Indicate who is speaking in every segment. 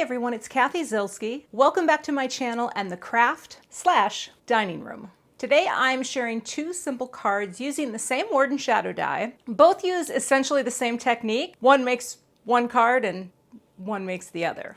Speaker 1: everyone, it's Cathy Zielske. Welcome back to my channel and the craft/dining room. Today I'm sharing two simple cards using the same word and shadow die. Both use essentially the same technique. One makes one card and one makes the other.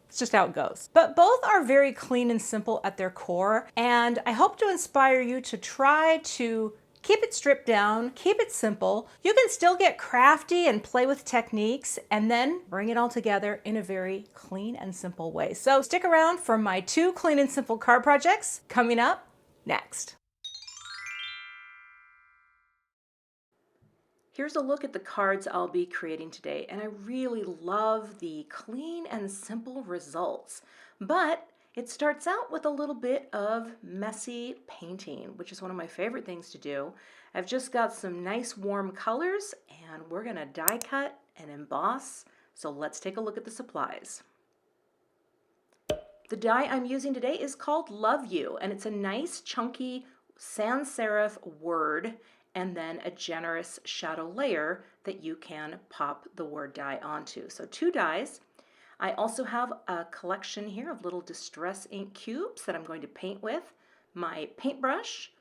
Speaker 1: It's just how it goes. But both are very clean and simple at their core, and I hope to inspire you to try to keep it stripped down, keep it simple. You can still get crafty and play with techniques and then bring it all together in a very clean and simple way. So stick around for my two clean and simple card projects coming up next. Here's a look at the cards I'll be creating today, and I really love the clean and simple results. But it starts out with a little bit of messy painting, which is one of my favorite things to do. I've just got some nice warm colors, and we're gonna die cut and emboss. So let's take a look at the supplies. The die I'm using today is called Love You, and it's a nice chunky sans serif word and then a generous shadow layer that you can pop the word die onto. So two dies. I also have a collection here of little distress ink cubes that I'm going to paint with, my paintbrush,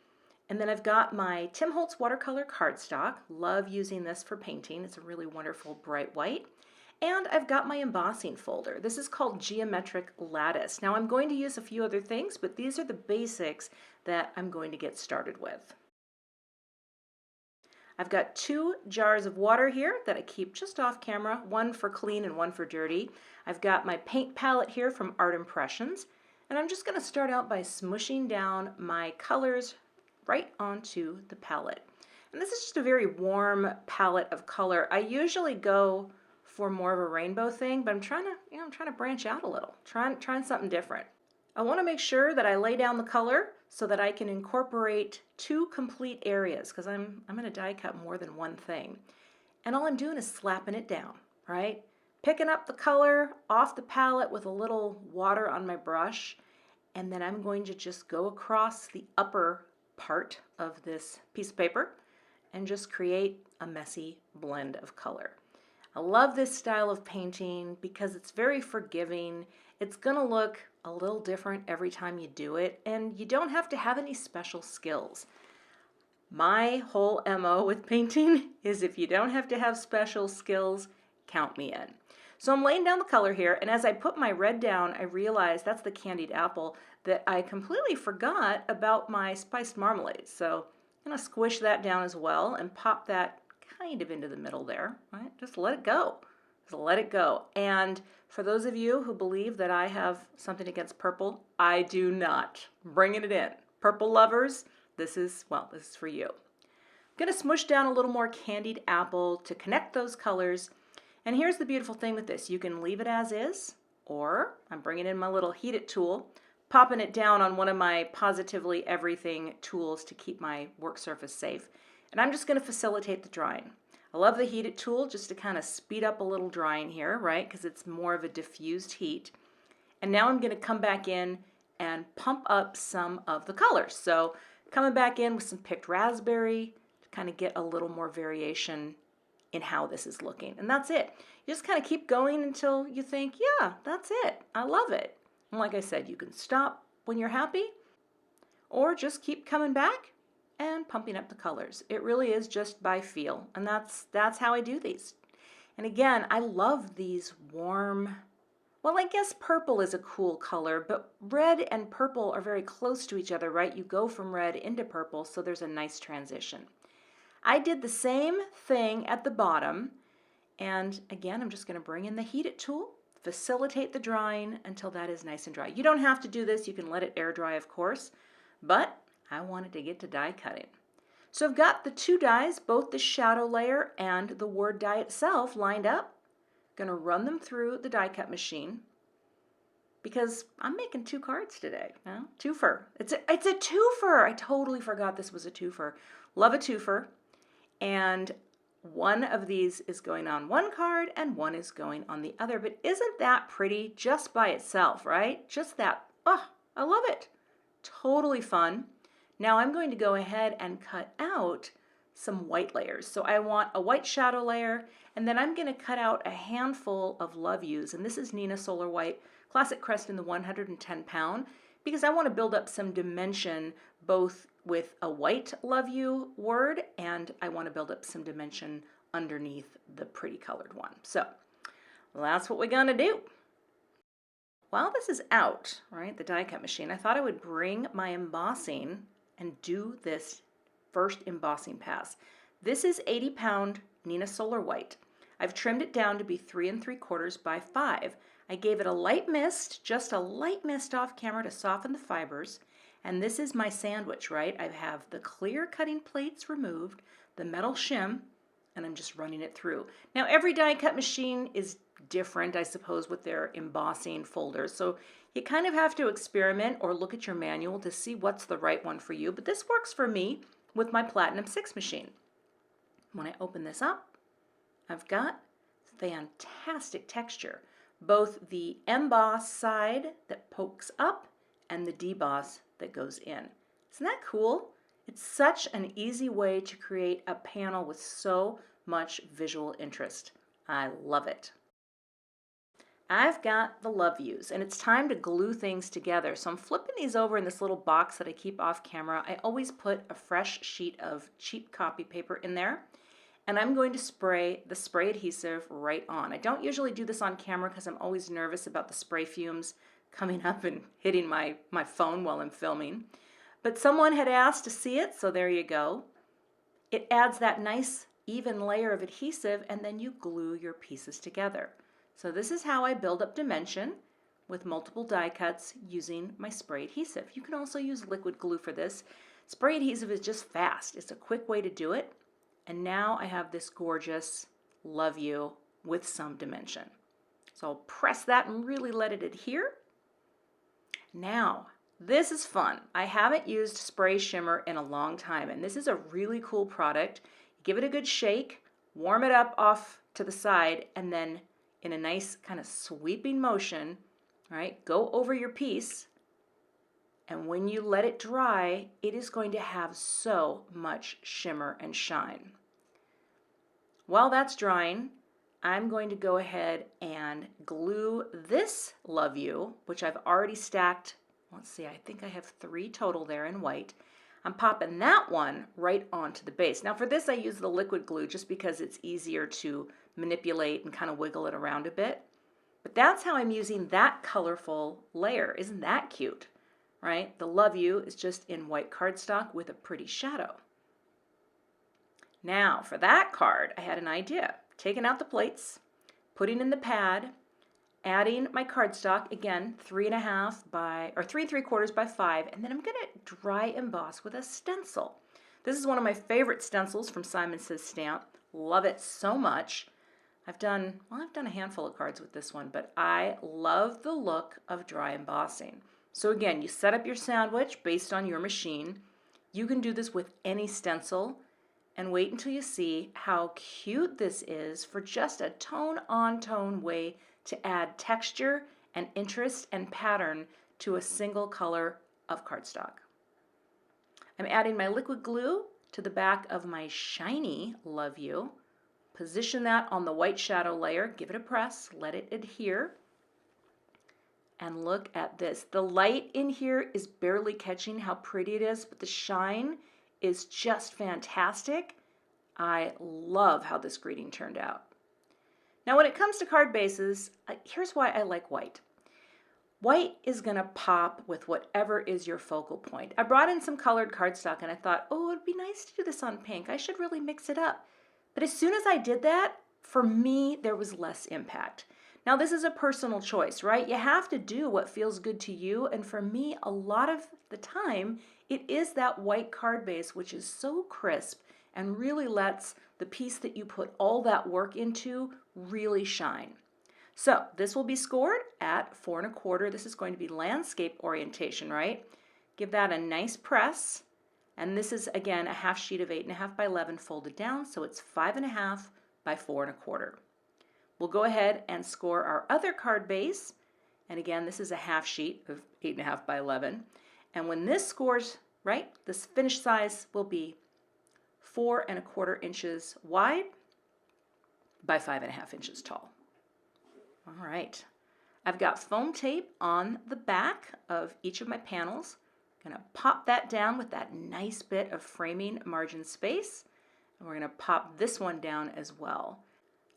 Speaker 1: and then I've got my Tim Holtz watercolor cardstock. Love using this for painting. It's a really wonderful bright white. And I've got my embossing folder. This is called Geometric Lattice. Now I'm going to use a few other things, but these are the basics that I'm going to get started with. I've got 2 jars of water here that I keep just off camera, one for clean and one for dirty. I've got my paint palette here from Art Impressions, and I'm just going to start out by smushing down my colors right onto the palette. And this is just a very warm palette of color. I usually go for more of a rainbow thing, but I'm trying to branch out a little, trying something different. I want to make sure that I lay down the color so that I can incorporate 2 complete areas, because I'm going to die cut more than one thing. And all I'm doing is slapping it down, right? Picking up the color off the palette with a little water on my brush, and then I'm going to just go across the upper part of this piece of paper and just create a messy blend of color. I love this style of painting because it's very forgiving. It's going to look a little different every time you do it, and you don't have to have any special skills. My whole MO with painting is if you don't have to have special skills, count me in. So I'm laying down the color here, and as I put my red down, I realized that's the candied apple that I completely forgot about my spiced marmalade. So I'm going to squish that down as well and pop that kind of into the middle there, right? Just let it go. Just let it go. And for those of you who believe that I have something against purple, I do not. Bringing it in. Purple lovers, this is for you. I'm going to smush down a little more candied apple to connect those colors. And here's the beautiful thing with this. You can leave it as is, or I'm bringing in my little heat it tool, popping it down on one of my Positively Everything tools to keep my work surface safe. And I'm just going to facilitate the drying. I love the heat it tool just to kind of speed up a little drying here, right? Because it's more of a diffused heat. And now I'm going to come back in and pump up some of the colors. So coming back in with some picked raspberry to kind of get a little more variation in how this is looking. And that's it. You just kind of keep going until you think, yeah, that's it. I love it. And like I said, you can stop when you're happy or just keep coming back and pumping up the colors. It really is just by feel, and that's how I do these. And again, I love these warm, well, I guess purple is a cool color, but red and purple are very close to each other, right? You go from red into purple, so there's a nice transition. I did the same thing at the bottom, and again, I'm just going to bring in the heat it tool, facilitate the drying until that is nice and dry. You don't have to do this. You can let it air dry, of course, but I wanted to get to die cutting. So I've got the 2 dies, both the shadow layer and the word die itself lined up. Going to run them through the die cut machine because I'm making 2 cards today. Twofer. It's a twofer. I totally forgot this was a twofer. Love a twofer. And one of these is going on one card and one is going on the other. But isn't that pretty just by itself, right? Just that. Oh, I love it. Totally fun. Now I'm going to go ahead and cut out some white layers. So I want a white shadow layer And then I'm going to cut out a handful of Love Yous, and this is Neenah Solar White Classic Crest in the 110 pound, because I want to build up some dimension both with a white Love You word, and I want to build up some dimension underneath the pretty colored one. So that's what we're going to do. While this is out, right, the die cut machine, I thought I would bring my embossing and do this first embossing pass. This is 80 pound Neenah Solar White. I've trimmed it down to be 3 3/4 by 5. I gave it a light mist, just a light mist off camera to soften the fibers. And this is my sandwich, right? I have the clear cutting plates removed, the metal shim, and I'm just running it through. Now every die cut machine is different, I suppose, with their embossing folders. So you kind of have to experiment or look at your manual to see what's the right one for you. But this works for me with my Platinum 6 machine. When I open this up, I've got fantastic texture. Both the emboss side that pokes up and the deboss that goes in. Isn't that cool? It's such an easy way to create a panel with so much visual interest. I love it. I've got the Love Yous, and it's time to glue things together. So I'm flipping these over in this little box that I keep off camera. I always put a fresh sheet of cheap copy paper in there, and I'm going to spray the spray adhesive right on. I don't usually do this on camera because I'm always nervous about the spray fumes coming up and hitting my phone while I'm filming. But someone had asked to see it, so there you go. It adds that nice even layer of adhesive, and then you glue your pieces together. So this is how I build up dimension with multiple die cuts using my spray adhesive. You can also use liquid glue for this. Spray adhesive is just fast. It's a quick way to do it. And now I have this gorgeous Love You with some dimension. So I'll press that and really let it adhere. Now, this is fun. I haven't used spray shimmer in a long time, and this is a really cool product. Give it a good shake, warm it up off to the side, and then in a nice kind of sweeping motion, right, go over your piece, and when you let it dry, it is going to have so much shimmer and shine. While that's drying, I'm going to go ahead and glue this Love You, which I've already stacked. Let's see, I think I have 3 total there in white. I'm popping that one right onto the base. Now for this I use the liquid glue just because it's easier to manipulate and kind of wiggle it around a bit. But that's how I'm using that colorful layer. Isn't that cute, right? The Love You is just in white cardstock with a pretty shadow. Now for that card, I had an idea. Taking out the plates, putting in the pad, adding my cardstock, again, 3 3/4 by 5, and then I'm going to dry emboss with a stencil. This is one of my favorite stencils from Simon Says Stamp. Love it so much. I've done a handful of cards with this one, but I love the look of dry embossing. So again, you set up your sandwich based on your machine. You can do this with any stencil, and wait until you see how cute this is for just a tone-on-tone way to add texture and interest and pattern to a single color of cardstock. I'm adding my liquid glue to the back of my shiny Love You. Position that on the white shadow layer, give it a press, let it adhere, and look at this. The light in here is barely catching how pretty it is, but the shine is just fantastic. I love how this greeting turned out. Now when it comes to card bases, here's why I like white. White is going to pop with whatever is your focal point. I brought in some colored cardstock and I thought, oh, it'd be nice to do this on pink. I should really mix it up. But as soon as I did that, for me, there was less impact. Now this is a personal choice, right? You have to do what feels good to you. And for me, a lot of the time, it is that white card base, which is so crisp and really lets the piece that you put all that work into really shine. So this will be scored at 4 1/4. This is going to be landscape orientation, right? Give that a nice press. And this is, again, a half sheet of 8.5 by 11 folded down, so it's 5.5 by 4 1/4. We'll go ahead and score our other card base. And again, this is a half sheet of 8.5 by 11. And when this scores, right, this finished size will be 4 1/4 inches wide by 5.5 inches tall. All right. I've got foam tape on the back of each of my panels. I'm going to pop that down with that nice bit of framing margin space. And we're going to pop this one down as well.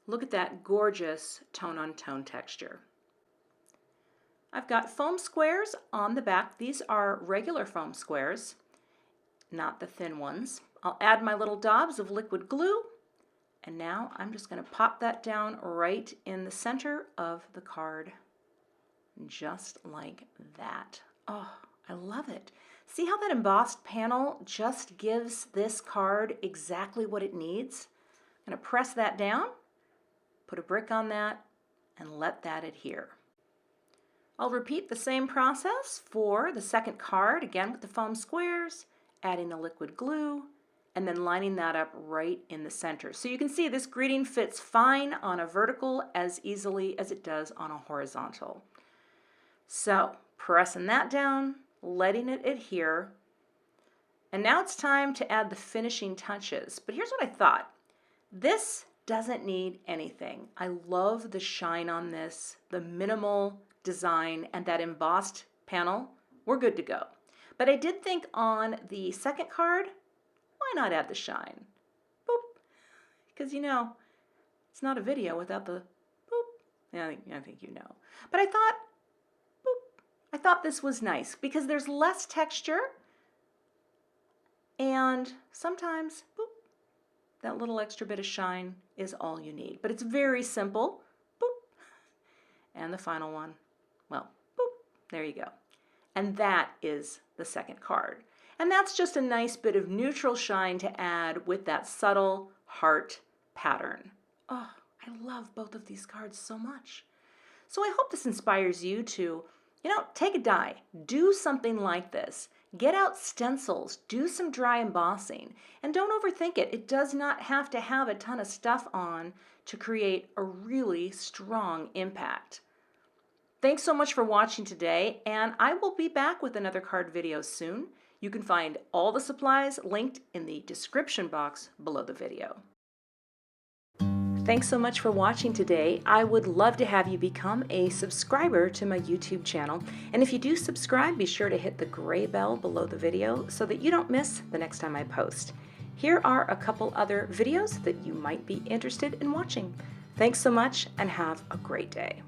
Speaker 1: Look at that gorgeous tone-on-tone texture. I've got foam squares on the back. These are regular foam squares, not the thin ones. I'll add my little daubs of liquid glue, and now I'm just going to pop that down right in the center of the card, just like that. Oh, I love it. See how that embossed panel just gives this card exactly what it needs? I'm going to press that down, put a brick on that, and let that adhere. I'll repeat the same process for the second card, again with the foam squares, adding the liquid glue, and then lining that up right in the center. So you can see this greeting fits fine on a vertical as easily as it does on a horizontal. So pressing that down, letting it adhere, and now it's time to add the finishing touches. But here's what I thought. This doesn't need anything. I love the shine on this, the minimal design, and that embossed panel. We're good to go. But I did think on the second card, why not add the shine? Boop. Because you know, it's not a video without the boop. Yeah, I think you know. But I thought, boop. I thought this was nice because there's less texture, and sometimes, boop, that little extra bit of shine is all you need. But it's very simple. Boop. And the final one, well, boop, there you go. And that is the second card. And that's just a nice bit of neutral shine to add with that subtle heart pattern. Oh, I love both of these cards so much. So I hope this inspires you to, take a die, do something like this. Get out stencils, do some dry embossing, and don't overthink it. It does not have to have a ton of stuff on to create a really strong impact. Thanks so much for watching today, and I will be back with another card video soon. You can find all the supplies linked in the description box below the video. Thanks so much for watching today. I would love to have you become a subscriber to my YouTube channel. And if you do subscribe, be sure to hit the gray bell below the video so that you don't miss the next time I post. Here are a couple other videos that you might be interested in watching. Thanks so much and have a great day.